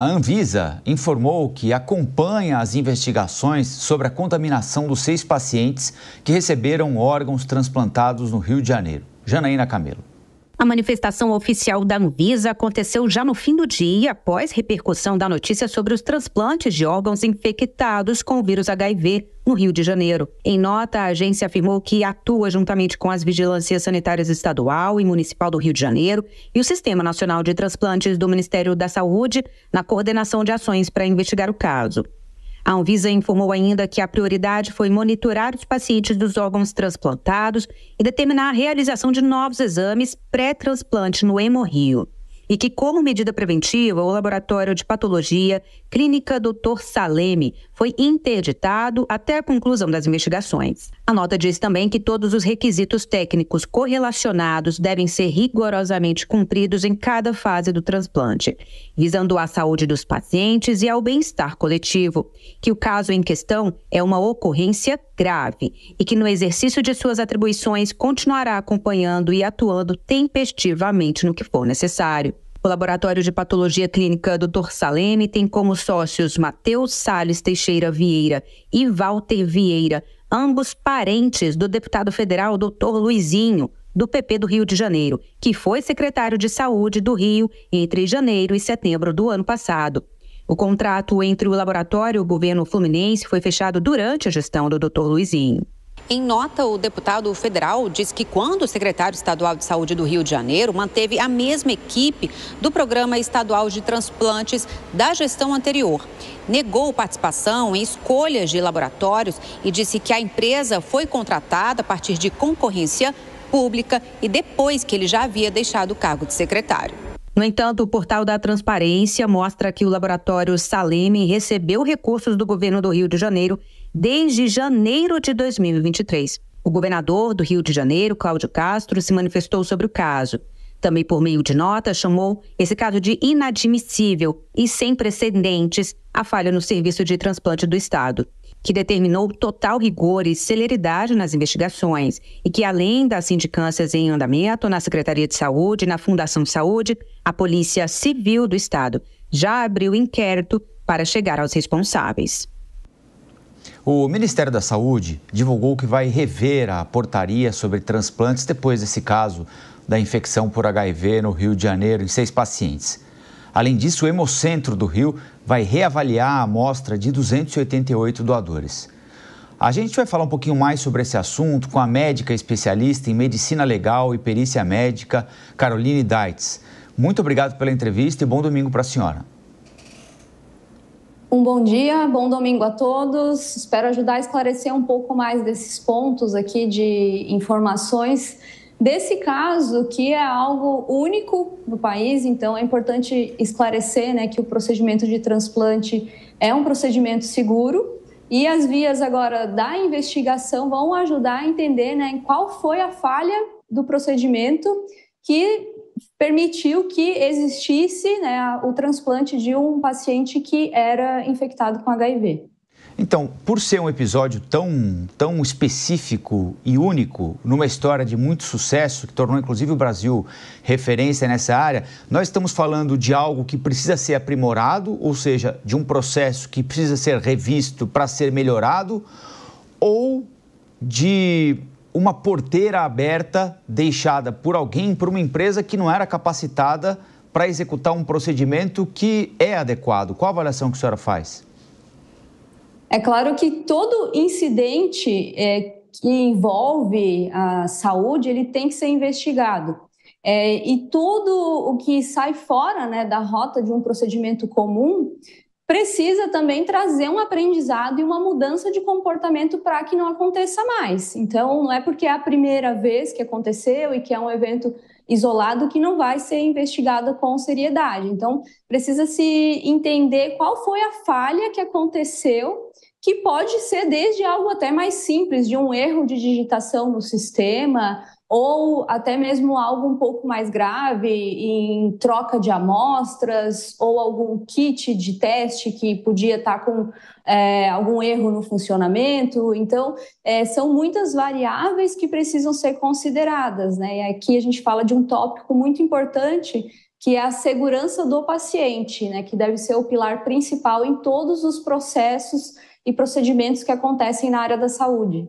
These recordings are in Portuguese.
A Anvisa informou que acompanha as investigações sobre a contaminação dos 6 pacientes que receberam órgãos transplantados no Rio de Janeiro. Janaína Camelo. A manifestação oficial da Anvisa aconteceu já no fim do dia, após repercussão da notícia sobre os transplantes de órgãos infectados com o vírus HIV no Rio de Janeiro. Em nota, a agência afirmou que atua juntamente com as vigilâncias sanitárias estadual e municipal do Rio de Janeiro e o Sistema Nacional de Transplantes do Ministério da Saúde na coordenação de ações para investigar o caso. A Anvisa informou ainda que a prioridade foi monitorar os pacientes dos órgãos transplantados e determinar a realização de novos exames pré-transplante no Hemorrio. E que, como medida preventiva, o Laboratório de Patologia Clínica Dr. Saleme foi interditado até a conclusão das investigações. A nota diz também que todos os requisitos técnicos correlacionados devem ser rigorosamente cumpridos em cada fase do transplante, visando a saúde dos pacientes e ao bem-estar coletivo, que o caso em questão é uma ocorrência grave e que no exercício de suas atribuições continuará acompanhando e atuando tempestivamente no que for necessário. O Laboratório de Patologia Clínica Dr. Saleme tem como sócios Matheus Salles Teixeira Vieira e Walter Vieira, ambos parentes do deputado federal Dr. Luizinho, do PP do Rio de Janeiro, que foi secretário de Saúde do Rio entre janeiro e setembro do ano passado. O contrato entre o laboratório e o governo fluminense foi fechado durante a gestão do Dr. Luizinho. Em nota, o deputado federal disse que quando o secretário estadual de Saúde do Rio de Janeiro manteve a mesma equipe do Programa Estadual de Transplantes da gestão anterior, negou participação em escolhas de laboratórios e disse que a empresa foi contratada a partir de concorrência pública e depois que ele já havia deixado o cargo de secretário. No entanto, o portal da Transparência mostra que o laboratório Saleme recebeu recursos do governo do Rio de Janeiro desde janeiro de 2023. O governador do Rio de Janeiro, Cláudio Castro, se manifestou sobre o caso. Também, por meio de nota, chamou esse caso de inadmissível e sem precedentes a falha no serviço de transplante do Estado, que determinou total rigor e celeridade nas investigações e que, além das sindicâncias em andamento na Secretaria de Saúde e na Fundação de Saúde, a Polícia Civil do Estado já abriu inquérito para chegar aos responsáveis. O Ministério da Saúde divulgou que vai rever a portaria sobre transplantes depois desse caso da infecção por HIV no Rio de Janeiro em 6 pacientes. Além disso, o Hemocentro do Rio vai reavaliar a amostra de 288 doadores. A gente vai falar um pouquinho mais sobre esse assunto com a médica especialista em medicina legal e perícia médica, Caroline Deitz. Muito obrigado pela entrevista e bom domingo para a senhora. Um bom dia, bom domingo a todos. Espero ajudar a esclarecer um pouco mais desses pontos aqui de informações desse caso, que é algo único no país. Então é importante esclarecer, né, que o procedimento de transplante é um procedimento seguro e as vias agora da investigação vão ajudar a entender, né, qual foi a falha do procedimento que permitiu que existisse, né, o transplante de um paciente que era infectado com HIV. Então, por ser um episódio tão específico e único, numa história de muito sucesso, que tornou inclusive o Brasil referência nessa área, nós estamos falando de algo que precisa ser aprimorado, ou seja, de um processo que precisa ser revisto para ser melhorado, ou de uma porteira aberta deixada por alguém, por uma empresa que não era capacitada para executar um procedimento que é adequado. Qual a avaliação que a senhora faz? É claro que todo incidente que envolve a saúde, ele tem que ser investigado. E tudo o que sai fora, né, da rota de um procedimento comum precisa também trazer um aprendizado e uma mudança de comportamento para que não aconteça mais. Então, não é porque é a primeira vez que aconteceu e que é um evento isolado que não vai ser investigado com seriedade. Então, precisa se entender qual foi a falha que aconteceu, que pode ser desde algo até mais simples, de um erro de digitação no sistema, ou até mesmo algo um pouco mais grave em troca de amostras, ou algum kit de teste que podia estar com algum erro no funcionamento. Então, são muitas variáveis que precisam ser consideradas, né? E aqui a gente fala de um tópico muito importante, que é a segurança do paciente, né, que deve ser o pilar principal em todos os processos e procedimentos que acontecem na área da saúde.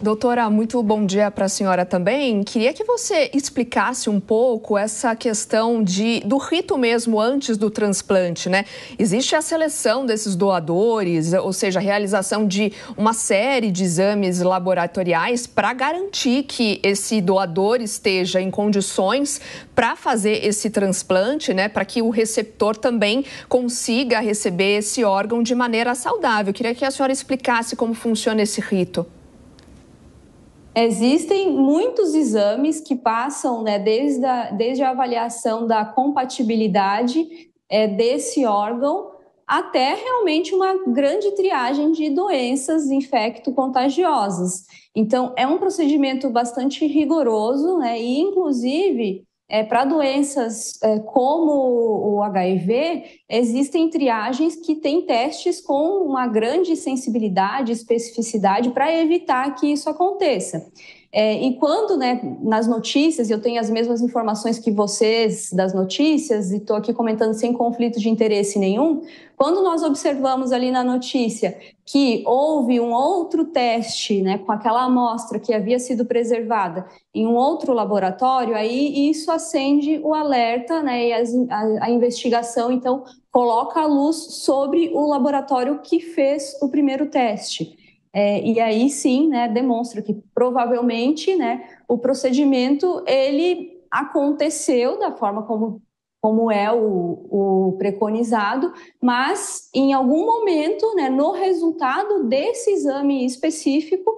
Doutora, muito bom dia para a senhora também. Queria que você explicasse um pouco essa questão do rito mesmo antes do transplante, né? Existe a seleção desses doadores, ou seja, a realização de uma série de exames laboratoriais para garantir que esse doador esteja em condições para fazer esse transplante, né? Para que o receptor também consiga receber esse órgão de maneira saudável. Queria que a senhora explicasse como funciona esse rito. Existem muitos exames que passam, né, desde a avaliação da compatibilidade desse órgão até realmente uma grande triagem de doenças infecto-contagiosas. Então, é um procedimento bastante rigoroso, né, e, inclusive, para doenças como o HIV, existem triagens que têm testes com uma grande sensibilidade e especificidade para evitar que isso aconteça. E quando, né, nas notícias, eu tenho as mesmas informações que vocês das notícias, e estou aqui comentando sem conflito de interesse nenhum, quando nós observamos ali na notícia que houve um outro teste, né, com aquela amostra que havia sido preservada em um outro laboratório, aí isso acende o alerta, né, e a investigação, então, coloca a luz sobre o laboratório que fez o primeiro teste. E aí sim, né, demonstra que provavelmente, né, o procedimento ele aconteceu da forma como é o preconizado, mas em algum momento, né, no resultado desse exame específico,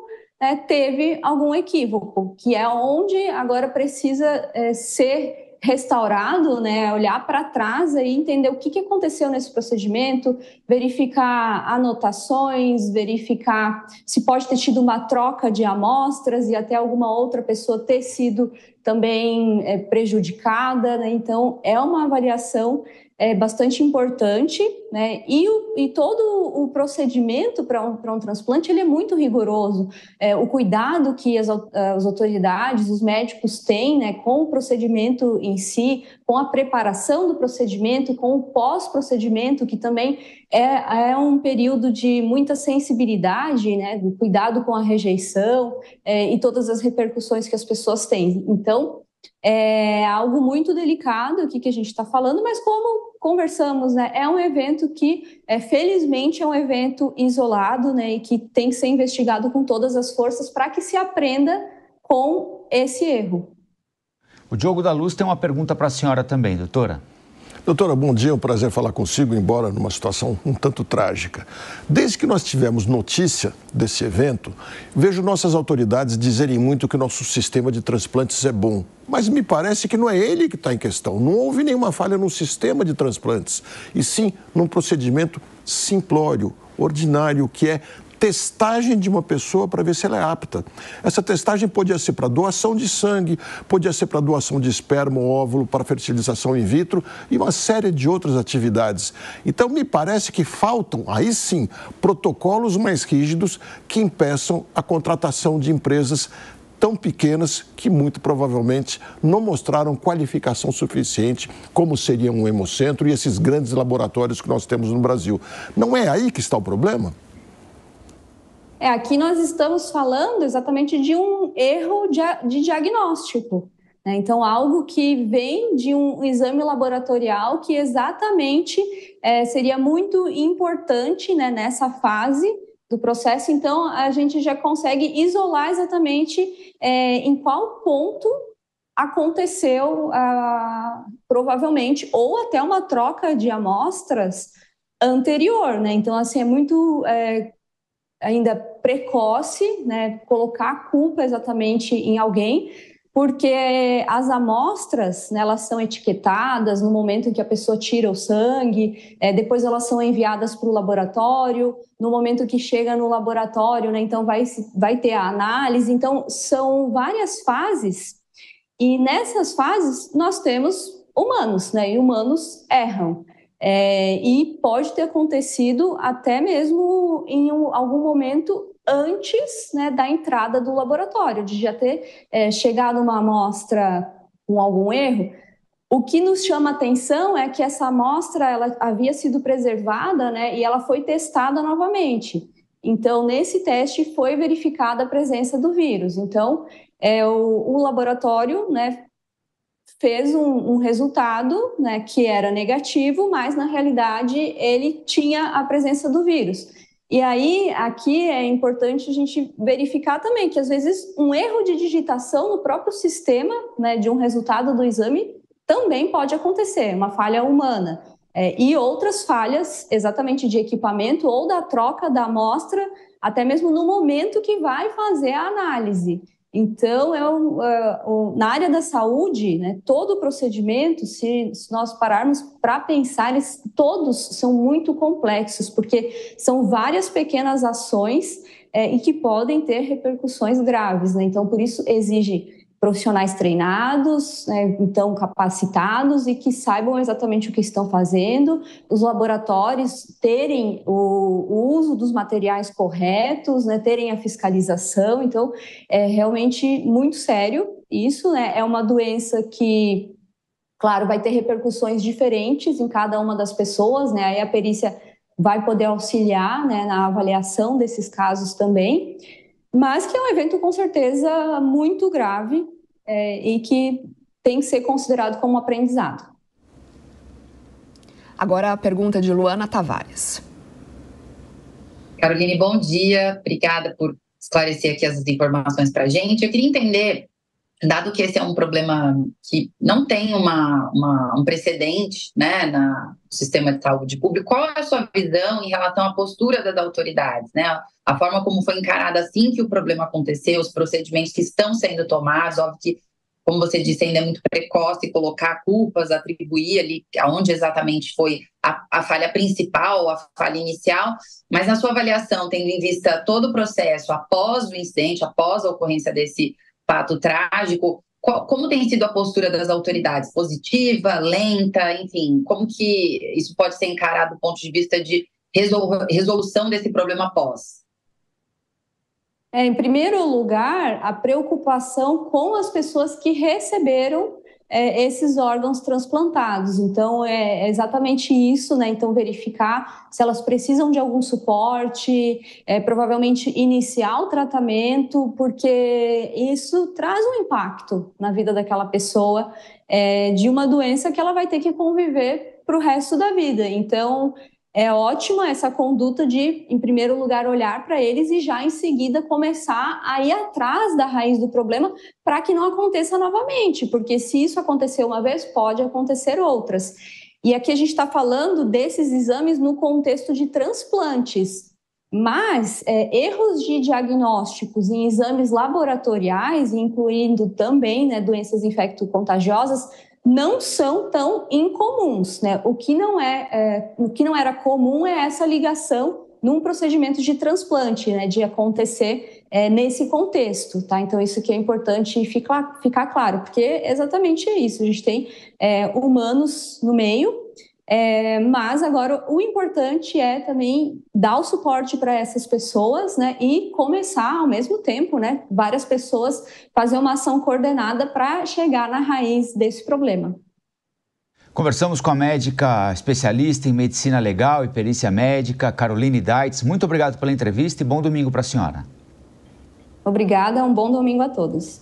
teve algum equívoco, que é onde agora precisa ser restaurado, né, olhar para trás e entender o que aconteceu nesse procedimento, verificar anotações, verificar se pode ter tido uma troca de amostras e até alguma outra pessoa ter sido também prejudicada, né? Então, é uma avaliação bastante importante, né? E todo o procedimento para um transplante ele é muito rigoroso. O cuidado que as autoridades, os médicos têm, né, com o procedimento em si, com a preparação do procedimento, com o pós-procedimento, que também é um período de muita sensibilidade, né, do cuidado com a rejeição e todas as repercussões que as pessoas têm. Então, é algo muito delicado aqui que a gente está falando, mas como conversamos, né, é um evento que, felizmente, é um evento isolado, né, e que tem que ser investigado com todas as forças para que se aprenda com esse erro. O Diogo da Luz tem uma pergunta para a senhora também, doutora. Doutora, bom dia, é um prazer falar consigo, embora numa situação um tanto trágica. Desde que nós tivemos notícia desse evento, vejo nossas autoridades dizerem muito que o nosso sistema de transplantes é bom. Mas me parece que não é ele que está em questão. Não houve nenhuma falha no sistema de transplantes, e sim num procedimento simplório, ordinário, que é testagem de uma pessoa para ver se ela é apta. Essa testagem podia ser para doação de sangue, podia ser para doação de esperma ou óvulo, para fertilização in vitro e uma série de outras atividades. Então, me parece que faltam, aí sim, protocolos mais rígidos que impeçam a contratação de empresas tão pequenas que muito provavelmente não mostraram qualificação suficiente, como seria um Hemocentro e esses grandes laboratórios que nós temos no Brasil. Não é aí que está o problema? Aqui nós estamos falando exatamente de um erro de diagnóstico, né? Então, algo que vem de um exame laboratorial que exatamente seria muito importante, né, nessa fase do processo. Então, a gente já consegue isolar exatamente em qual ponto aconteceu, provavelmente, ou até uma troca de amostras anterior, né? Então, assim, é muito ainda precoce, né, colocar a culpa exatamente em alguém, porque as amostras, né, elas são etiquetadas no momento em que a pessoa tira o sangue, depois elas são enviadas para o laboratório, no momento que chega no laboratório, né, então vai ter a análise. Então, são várias fases, e nessas fases nós temos humanos, né, e humanos erram. E pode ter acontecido até mesmo em algum momento antes, né, da entrada do laboratório, de já ter chegado uma amostra com algum erro. O que nos chama atenção é que essa amostra ela havia sido preservada, né, e ela foi testada novamente. Então, nesse teste foi verificada a presença do vírus. Então, o laboratório, né, fez um resultado, né, que era negativo, mas na realidade ele tinha a presença do vírus. E aí, aqui é importante a gente verificar também que às vezes um erro de digitação no próprio sistema, né, de um resultado do exame também pode acontecer, uma falha humana. E outras falhas, exatamente de equipamento ou da troca da amostra, até mesmo no momento que vai fazer a análise. Então, na área da saúde, né, todo o procedimento, se nós pararmos para pensar, eles todos são muito complexos, porque são várias pequenas ações e que podem ter repercussões graves, né? Então, por isso exige profissionais treinados, né, então capacitados e que saibam exatamente o que estão fazendo, os laboratórios terem o uso dos materiais corretos, né, terem a fiscalização. Então, é realmente muito sério isso, né? É uma doença que, claro, vai ter repercussões diferentes em cada uma das pessoas, né? Aí a perícia vai poder auxiliar, né, na avaliação desses casos também, mas que é um evento com certeza muito grave e que tem que ser considerado como um aprendizado. Agora a pergunta de Luana Tavares. Caroline, bom dia. Obrigada por esclarecer aqui as informações para a gente. Eu queria entender, dado que esse é um problema que não tem um precedente, né, no sistema de saúde público, qual é a sua visão em relação à postura das autoridades, né? A forma como foi encarada assim que o problema aconteceu, os procedimentos que estão sendo tomados, óbvio que, como você disse, ainda é muito precoce colocar culpas, atribuir ali aonde exatamente foi a falha principal, a falha inicial, mas na sua avaliação, tendo em vista todo o processo após o incidente, após a ocorrência desse fato trágico, como tem sido a postura das autoridades? Positiva, lenta, enfim, como que isso pode ser encarado do ponto de vista de resolução desse problema após? Em primeiro lugar, a preocupação com as pessoas que receberam esses órgãos transplantados. Então, é exatamente isso, né? Então, verificar se elas precisam de algum suporte, provavelmente iniciar o tratamento, porque isso traz um impacto na vida daquela pessoa, de uma doença que ela vai ter que conviver para o resto da vida. Então, é ótima essa conduta de, em primeiro lugar, olhar para eles e já em seguida começar a ir atrás da raiz do problema para que não aconteça novamente, porque se isso acontecer uma vez, pode acontecer outras. E aqui a gente está falando desses exames no contexto de transplantes, mas erros de diagnósticos em exames laboratoriais, incluindo também, né, doenças infecto-contagiosas, não são tão incomuns, né? O que não era comum é essa ligação num procedimento de transplante, né? De acontecer nesse contexto, tá? Então, isso que é importante ficar claro, porque é exatamente isso. A gente tem humanos no meio, mas agora o importante é também dar o suporte para essas pessoas, né, e começar ao mesmo tempo, né, várias pessoas fazer uma ação coordenada para chegar na raiz desse problema. Conversamos com a médica especialista em medicina legal e perícia médica, Caroline Deitz. Muito obrigado pela entrevista e bom domingo para a senhora. Obrigada, um bom domingo a todos.